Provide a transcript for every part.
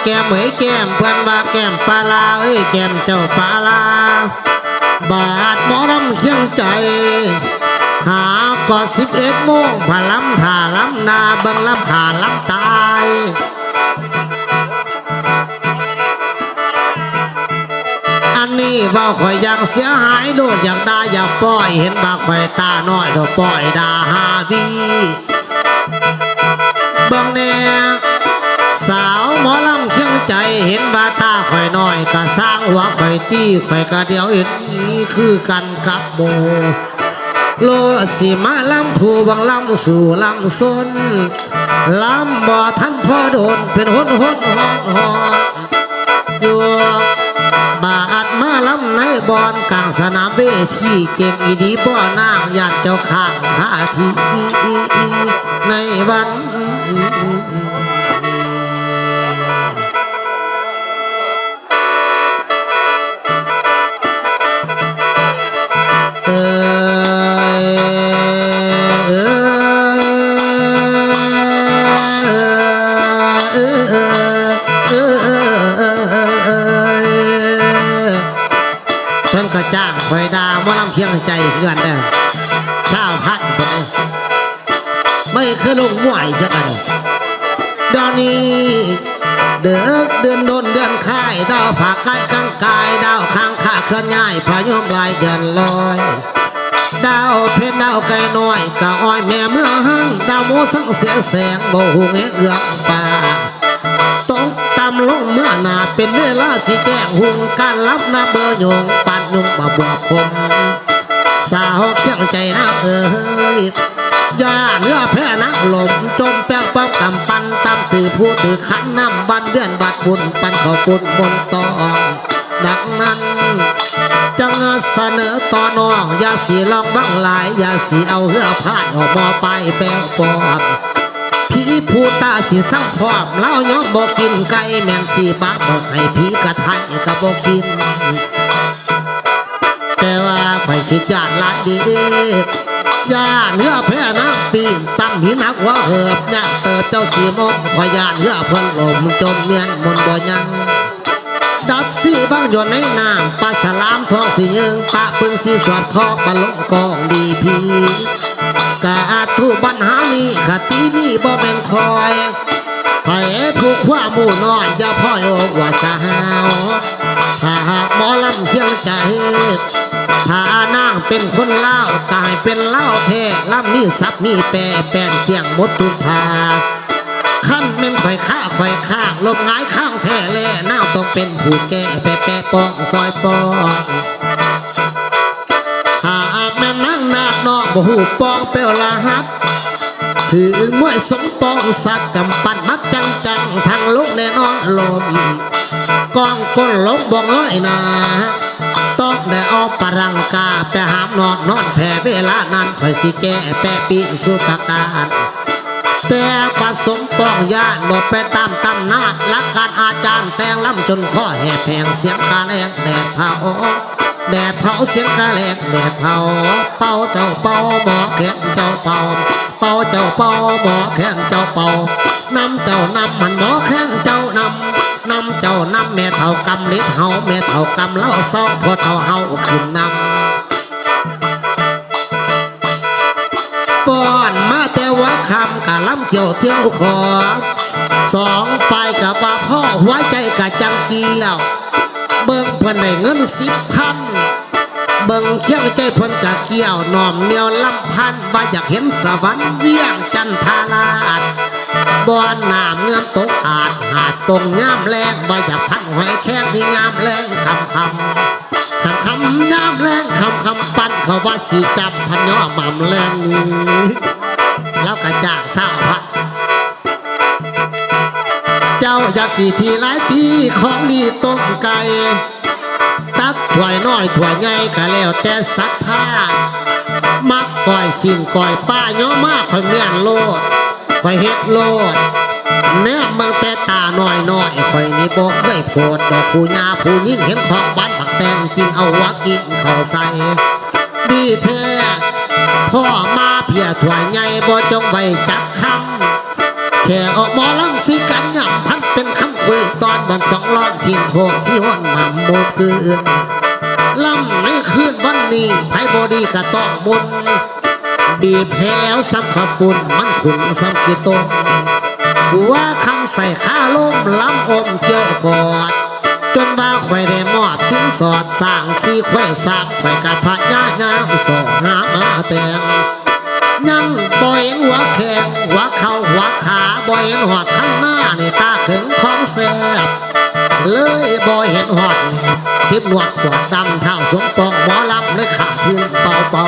แก้มเอ้ยแก้มเพื่อนว่าแก้มปลาลาเอ้ยแก้มเจ้าปลาลาบาดหมอลำเคียงใจหาก็11 โมงพะล้ำถ่าล้ำนาเบิ่งล้ำขาล้ำตายอันนี้ว่าข่อยยังเสียหายโลดอยากด่าอยากปล่อยเห็นบ่าข่อยตาน้อยเดี๋ยวปล่อยด่าหาวีเบิ่งแน่สาวหมอลำเคียงใจเห็นว่าตาข่อยน้อยก็สร้างหัวข่อยตี้ข่อยก็เดียวเห็นนี้คือกันกับโมโลสิมาลำถูบังลำสู่ลำซนลำบ่ทันพ่อโดนเป็นหนอยู่บาดมาลำในบอนกลางสนามเวทีเก่งอีดีบ่อนางญาติเจ้าข้างขาทีในวันเพิ่นก็จ้างข่อยดาหมอลำเคียงใจเพื่อนเด้อ9,000คนเลยไม่เคยลงมวยจักอันเดี๋ยวนี้เดือนโดนเดือนค่ายดาวผากใกล้ข้างกายดาวข้างขาเคลื่อนย้ายพายมลายเดือนลอยดาวเพชรดาวไก่น้อยกะอ้อยแม่เมื่อหังดาวโมสังเสียแสงโบหูเงเอื้อป่าตกตำลงเมื่อนาเป็นเวลาสีแจ้งหุงการรับนาเบอร์ยงปัดยุงบ่บวกคมสาวเคียงใจนะเอ้ยย่าเนื้อแพ้นักลมจมแป้วป้อมกำปั้นตำตือผู้ตือขันน้ำบันเดือนบัดบุญปันขอปุ่นบนตองดังนั้นจังเสนอต่อน้องอย่าสีลองบังหลายอย่าสีเอาเหือพาดออกมอไปแป้วปอบพี่ผู้ตาสีเศร้าพร้อมเล่าย้อมบอกกินไก่แมนสีบ้าบอกให้พี่กระไทยกับบอกกินแต่ว่าข่อยคิดยากหลายดีย่าเนื้อแพ้น้ำปีนตั้มหินหักหัวเหือบย่าเติบเจ้าสีมกข่อยยานเนื้อเพิ่นลมจมเมียนมนบ่ยังดับสีบางหยดในน้ำปลาสลามทองสียิงปะปึงสีสวดทองบะลงกองดีพีกะทุบันหานี้ขตีมีบ่แม่นคอยให้ผู้ขว้าหมู่น้อยอย่าพ่อยโอกว่าสาวถ้าหากหมอลำเคียงใจถ้านางเป็นคนเล่ากายเป็นเล่าแท้ลำมีซับมีแปรแป้นเคียงหมดทุกทาขั้นเป็นข่อยข้างลมง่ายข้างแท้แล่น่าต้องเป็นผู้แก่แปะปองซอยปองหากแม่นั่งนาดนอกบ่หูปองเปลวลาฮับถือมวยสมปองสักกำปั้นมัดจังทางลุกแน่นอนลมกองก้นลมบ่งเอ้ยนาต้องได้ออกปรังกาไปหามนอนแผ่เวลานั้นค่อยสิแก่แปะปีสุปการแต่ผสมปองย่านบ่ไปตามตำนาดลักการอาจารย์แต่งล้ำจนข้อแห่แพงเสียงกาแรงแดดเผาเสียงกาแรงแดดเผาเป่าเจ้าเป่าหมอแขนเจ้าเป่าเจ้าเป่าหมอแขนเจ้าเป่านำเจ้านำมันหมอแขนเจ้านำเจ้านำแม่เท่ากำลิดเฮาแม่เท่ากำเล่าเศร้าพอเท่าเฮาขึ้นนำฟ้อนมาแต่ว่าคำกะล้ำเกี่ยวเที่ยวขอสองฝ่ายกับว่าพ่อหัวใจกะจังเกี่ยวเบิ่งเพิ่นได้เงิน10,000เบิ่งเคี้ยวใจเพิ่นกะเกี่ยวน้อมเหนียวลำพันว่าอยากเห็นสวรรค์เวียงจันทราชบ่อนน้ำเงื่อมตกอาจหาดตรงย่ำแรงบ่อยากพันหอยแข้งที่ย่ำแรงคำย่ำแรงคำปั้นเขาว่าสีจับพันย่อหม่ำแรงนี้แล้วกระจ่างเศร้าพัดเจ้าอยากกี่ทีหลายปีของดีต้มไก่ตักถ้วยน้อยถ้วยใหญ่ก็แล้วแต่ศรัทธามักก่อยสิ่งก่อยป้าย่อมากค่อยเมียนโลดค่อยเฮ็ดโลดแนบเบิ่งแต่ตาน้อยค่อยนี่บ่เคยโพดดอกผู้หญ้าผู้ยิ่งเห็นของบ้านบักแตงกินเอาวะกินเข้าใส่ดีแท้พ่อมาเพียถ้วยใหญ่บ่จงไว้จักคำแค่ออกหมอลำสิกันย่ำพันเป็นคำ คุยตอนบันสองร้อนทิ้งโคกที่ห้อนหม่ำโมคืนลำในคืนวันนี้ไพ่บอดีก็ต้องบุญบีบแผวซ้ำขอบปุ่นมันขุนซ้ำกี่ต้มหัวคำใส่ข้าล้มล้ำอมเกี่ยวกอดจนว่าข่อยได้มอบสินสอดสร้างสีข่อยสาบข่อยกับพระญาญามส่งหามาแต่งยังบ่เห็นหัวแข็งหัวเข่าหัวขาบ่เห็นหอดข้างหน้านี่ตาเข็งของแสบเลยบ่เห็นหอดทิพหนวดปวดดำเท้าสมปองหมอลำเลยขาดพื้นเป่าเป่า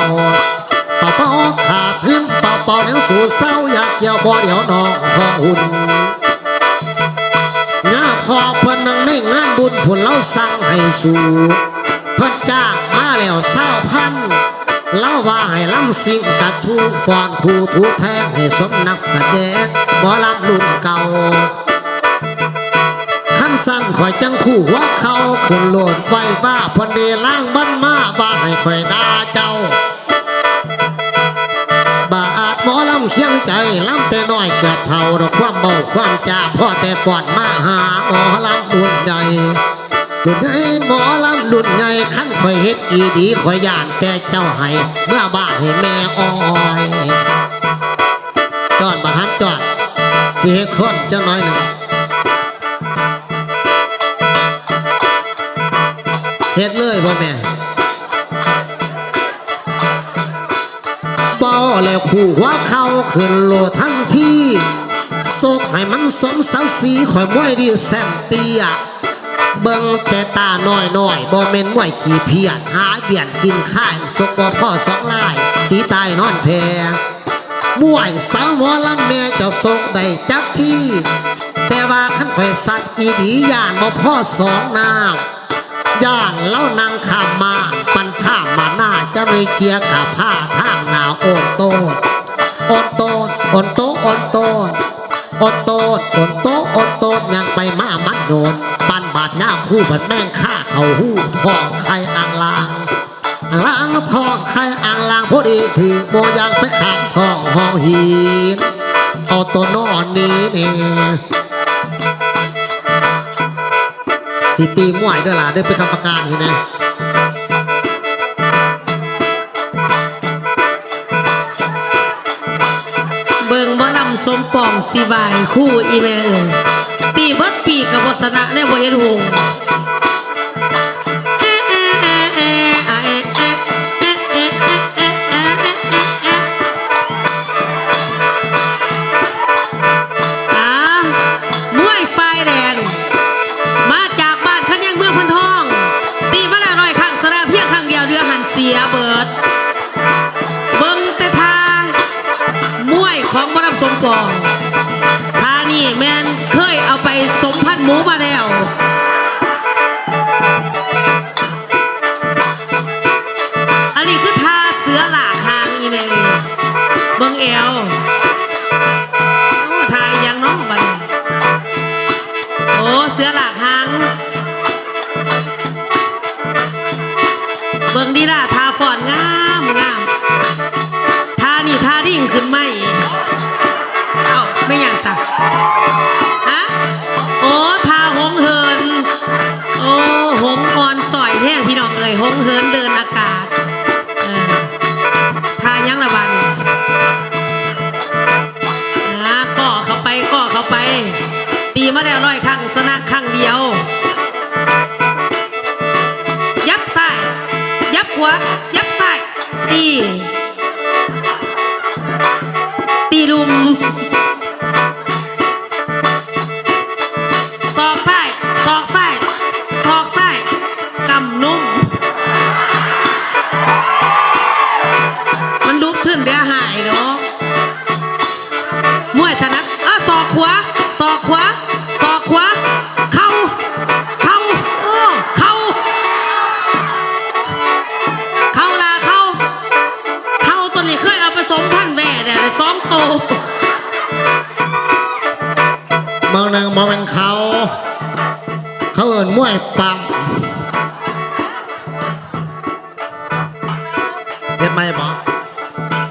เป่าเป่าขาดพื้นเป่าเป่าแล้วสู่เศร้าอยากเกี่ยวบ่เดี๋ยวน้องทองหุ่นงาพอเพิ่นนั่งในงานบุญผลเล่าสั่งให้สู่เพิ่นจ้างมาแล้ว20,000เล่าว่าให้ลำสิ่งกัดทูฟอนคู่ทูแทงให้สมนักแสดงหมอลำรุ่นเก่าขั้นสั้นข่อยจังคู่หัวเขาขึ้นโหลดไว้บ้าพอดีล่างบ้านมาบ้าให้ข่อยด่าเจ้าบาอาจหมอลำเคียงใจลำแต่น้อยเกิดเท่าดอกความเบาความจ่าพ่อแต่ก่อนมาหาหมอลำบุญใหญ่รุ่นใหญ่หมอลำรุ่นใหญ่ขั้นข่อยเฮ็ดอีดีข่อยย่านแต่เจ้าให้เมื่อบ้านให้แม่อ้อยจอดบังคับจอดสิเฮ็ดคนเจ้าน้อยหนึ่งเฮ็ดเลยพ่อแม่บ่แล้วคู่หัวเขาขึ้นโลทันทีโศกให้มันสมเสาสีข่อยมวยดีแซมเปียเบิ่งแต่ตาน้อยน้อยบ่แม่นมวยขี้เพียรหาเบียนกินข้ายสกบ่พ่อสองลายตีตายนอนแพมวยสาวหมอลำแม่เจ้าโศกได้จักที่แต่ว่าคันข่อยสัตว์อีดีย่านบ่พ่อสองน้ำย่านเล่านางข้ามมาปันข้ามมาหน้าจะไม่เกียร์กับผ้าทางหนาวโอนโตดโอนโตดโอนโตโอนโตดโอนโตดโอนโตโอนโตดยังไปมามัดโดนปันบาดหน้าคู่บัดแม่งฆ่าเขาหู้ทองไข่อ่างลางอ่างลางทองไข่อ่างลางพอดีถือโบยางไปขางทองห้องหินเอาตัวนอนนี้นี่สิตีมวยด้วยล่ะได้เป็นกรรมการเห็นไหมเบิ่งบ่ลำสมปองสิบายคู่อีแม่เอ๋ยตีเบิดปีกับบสนะในบ่เห็นหงมวยไฟแดงมาจากบ้านขันยังเมืองพันทองตีมาแล้ว100 ครั้งแสดงเพียงครั้งเดียวเรือหันเสียเบิดเบิ่งแต่ทามวยของบ่ลำสมปองทานี่แม่นเคยเอาไปสมพันธุ์หมูมาแล้วอันนี้คือทาเสือหลากหางอีเมลเบิ่งเอวโอ้ทายยังน้องบัดนี้โอ้เสือหลากหางเบิ่งดีล่ะทาฟอนงามงามทานี่ทาดิ่งขึ้นไหมเอ้าไม่อยากสักฮะโอ้ทาหงเหินโอ้หงอ่อนสอยแห้งพี่น้องเลยหงเหินเดินอากาศทายังละบันก่อเข้าไปก่อเข้าไปตีมาแล้ว100 ครั้งชนะครั้งเดียวยับซ้ายยับขวายับซ้ายตีลุมศอกซ้ายศอกซ้ายศอกซ้ายกำนุ่มมันลุกขึ้นเดี๋ยวหายเนาะมวยถนัดศอกขวาศอกขวาศอกขวาเข่าเข่าโอ้เข่าเข่าลาเข่าเข่าตัวนี้เคยเอาผสมพันธุ์แม่เนี่ย2 ตัวมองหนึ่งมองเป็นเขาเอิ้นมวยปั๊มเห็นไหมบอก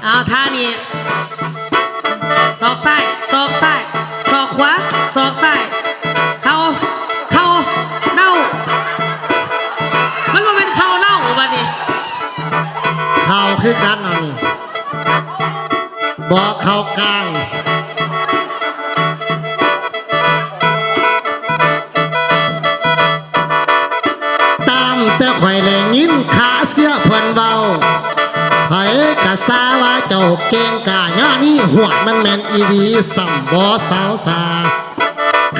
เอาท่านี้ศอกซ้ายศอกซ้ายศอกขวาศอกซ้ายเข่า คือกันเอานี่บอกเข้ากลางตามแต่ข่อยเลยยินขาเสียเพิ่นเบาไผกะซาว่าเจ้าเก่งกะย่อนี่หวดมันแม่นอีดีสัมบ่สาวสา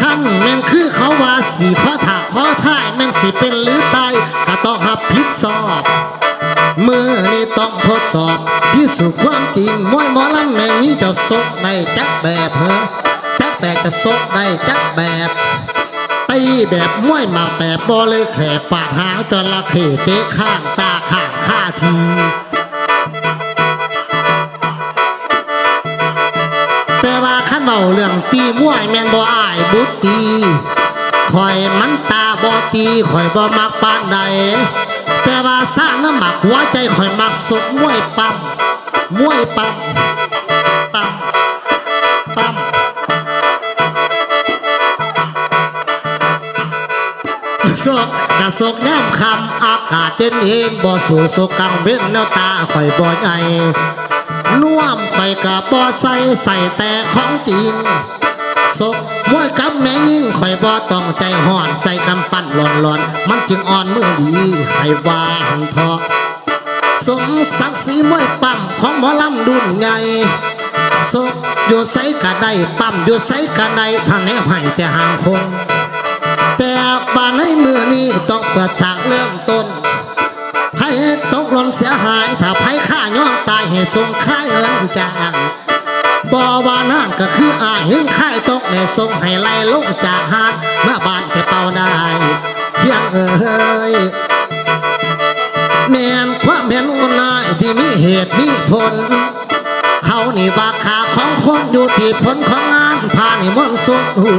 ขั้นแม่นคือเขาว่าสีข้อถาข้อท้ายแม่นสิเป็นหรือตายก็ต้องรับผิดสอบมือนี่ต้องทดสอบพิสูจน์ความจริงมวยหมอลำแม่งนี้จะซกได้จักแบบเหรอจักแบบจะซกได้จักแบบตีแบบมวยมาแบบบอเลยแขปาดหางจระเข้เตะข้างตาข้างข้าทีแต่ว่าขันเบาเรื่องตีมวยแมนบ่อายบุตตีข่อยมันตาบ่ตีข่อยบ่มักปานใดแต่ว่าสร้างน้ำหมักหัวใจข่อยมักสุกมวยปั๊มมวยปั๊มปั๊มปั๊มสกกะสกแนมคำอากาศเย็นบ่สู่สกกังเว้นแนวตาข่อยบ่ใหญ่น่วมข่อยกะบ่ใส่แต่ของจริงศกมวยกับแม่ยิ่งข่อยบ่ต้องใจห่อนใส่กำปั้นหลอนมันจึงอ่อนมือดีให้ว่าหันทอสมศักดิ์ศรีมวยปั้มของหมอลำดุนใหญ่ศกอยู่ใส่กะได้ปั้มอยู่ใส่กะได้ทางแนบให้แต่ห่างคงแต่บ้านในมือนี้ต้องเปิดฉากเริ่มต้นให้ตกหล่นเสียหายถ้าไผฆ่าย้อนตายให้ส่งค่ายเอินจางบ่ว่านั่นก็คืออาเห็นค่ายตกในส่งให้ไล่ลงจากหาดเมื่อบ้านแต่เป่าได้เที่ยงเอ้ยแม่นความเห็นอุ่นนายที่มีเหตุมีผลเขานี่ว่าขาของคนอยู่ที่ผลของงานผ่านนี่มนต์สุดหู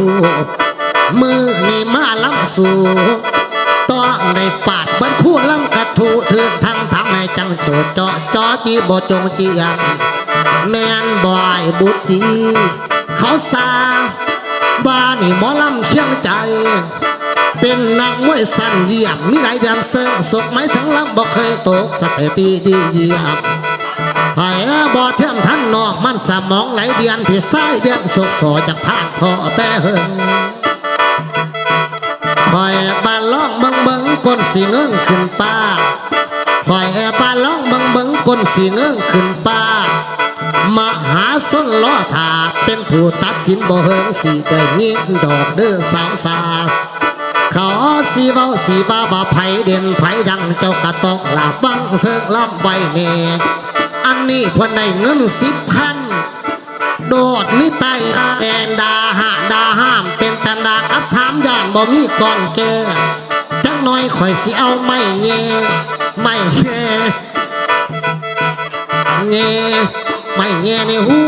มือนี่มาล้ำสู่ต้องได้ปาดบันคู่ล้ำกระทูถึงทั้งทำให้จังโจดจอจีบจงจียงแม่นบ่อยบุตรีเขาสาบ้านนี่หมอลำเคียงใจเป็นนักมวยสั้นเยี่ยมมีไรเดียมเสิร์ฟสกไม้ทั้งลำบ่เคยตกสถิติดีเยี่ยมไผ่บ่เทียมท่านนอกมันสมองไหลเดียนผิดไส้เดียนสกสอจากผ่านพอแต่เฮิงคอยบ้านล่องเบิงก้นสีเงิงขึ้นป้าคอยบ้านล่องเบิงก้นสีเงิงขึ้นป้ามหาส้นล้อถาเป็นผู้ตัดสินบ่เฮิงสีแต่ยิงดอกเด้อสาวสาเขาสีเบาสีบ้าบ่ไผเด่นไผดังเจ้ากระตอกลาบังเสิงล้ำใบเนอันนี้พอได้เงิน10,000โดดมิไตแอนดาห้ามเป็นตันดาอับถามย่านบ่มีก่อนแก่จังน้อยข่อยสิเอาไม่แง่ไม่แง่ไม่แง่นี่หู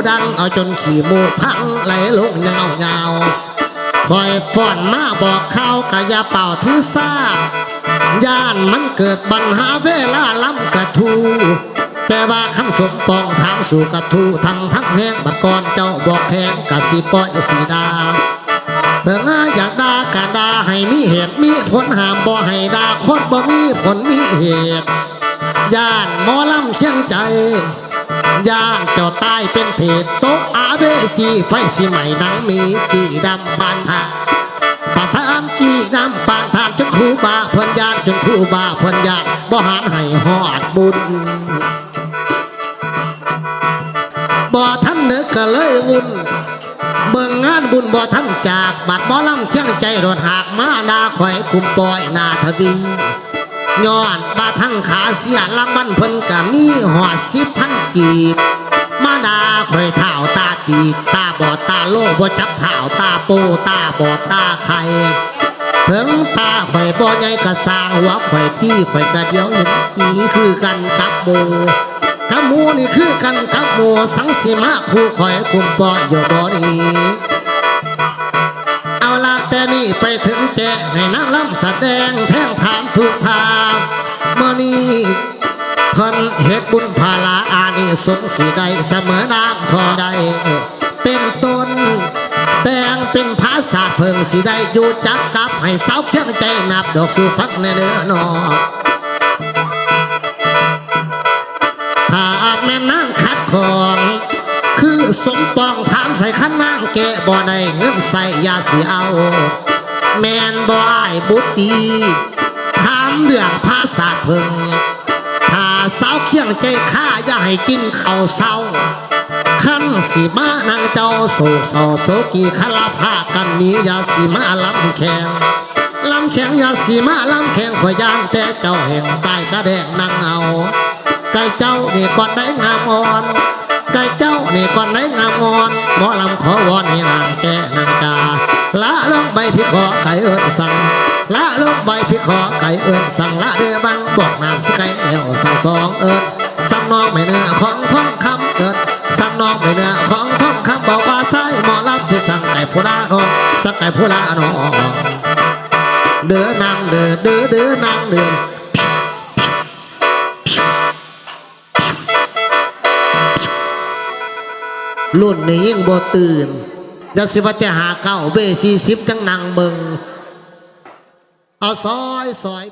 ดังเอาจนขี่มูพังไหลลงเงาคอยฟ้อนมาบอกเขากะยาเป่าที่ซ่าย่านมันเกิดปัญหาเวลาล้ำกระทูแต่ว่าคำสมปองทางสู่กระทูทั้งแห้งบัดก่อนเจ้าบอกแห้งกะสีปล่อยสีดาเถิงอยากด่ากะด่าให้มีเหตุมีผลห้ามบ่ให้ด่าโคตรบ่มีผลมีเหตุย่านหมอลำเคียงใจย่านเจ้าตายเป็นเพจโต๊ะอาเบจีไฟสิใหม่นังมีกี่ดำบานทาประธานกี่ดำปานทานจนครูบาเพิ่นย่านจนครูบาเพิ่นย่านบ่หารให้หอดบุญบ่ท่านนึกก็เลยวุ่นเบิ่งงานบุญบ่ท่านจากบัดหมอลำเคียงใจรถหากมาดาข่อยคุมปล่อยนาทวีย้อนบาทั้งขาเสียลังบันเพิ่นกะมีหอด10,000 กีบมาดาข่อยเท้าตาตีตาบอดตาโลบ่จักเท้าตาโปตาบอดตาไข่ถึงตาข่อยบ่ใหญ่กะสร้างหัวข่อยตีข่อยกะเดียวนี่คือกันกับหมูนี่คือกันกับหมูสังสิมาคู่ข่อยคุมปอยอยู่บ่นี้เอาละแต่นี่ไปถึงแจ้ให้นางลำแสดงแท่งฐานทุกทางเมื่อนี้เพิ่นเฮ็ดบุญภาลาอานิสงส์สิได้เสมอน้ำทอได้เป็นต้นแต่งเป็นภาษาเพิ่งสิได้อยู่จักกับให้สาวเคียงใจนับดอกสู่ฟังในเด้อนอ ถ้าแม่นางคัดของคือสมปองถามใส่ขันนางแกบ่ได้เงินใส่ยาเสียเอาแม่นบ่อ้ายบุตรีถามเรื่องภาษาเพิ่งถ้าสาวเคียงใจข้าอย่าให้กินข้าวเศร้าขันสิมานางเจ้าโศกเศร้าโศกีคลาภากันนี้อย่าสิมาลำแข่งลำแข่งอย่าสิมาลำแข่งขอยยานแต่เจ้าแห่งใต้กระแดงนางเอาไก่เจ้านี่ก่อนได้งามอ่อนไก่เจ้านี่ก่อนได้งามอ่อนหมอลำขอวอนให้นางแก่นางกาละลงใบพิขอไก่เอิญสั่งละลงใบพิขอไก่เอิญสั่งละเดือบังบอกน้ำสไก่เอวสั่งสองเอิญสั่งน้องไม่เนื้อของท้องคำเอิญสั่งน้องไม่เนื้อของท้องคำบอกว่าไส้หมอลำสิสั่งไก่ผู้ละน้องสั่งไก่ผู้ละน้องเดือนางเดือเดือเดือนางเดือนรุ่นนี้ยิ่งบ่ตื่นเดี๋ยวสิว่าจะหาเก้าเบ40จังนางเบิงเอาซอย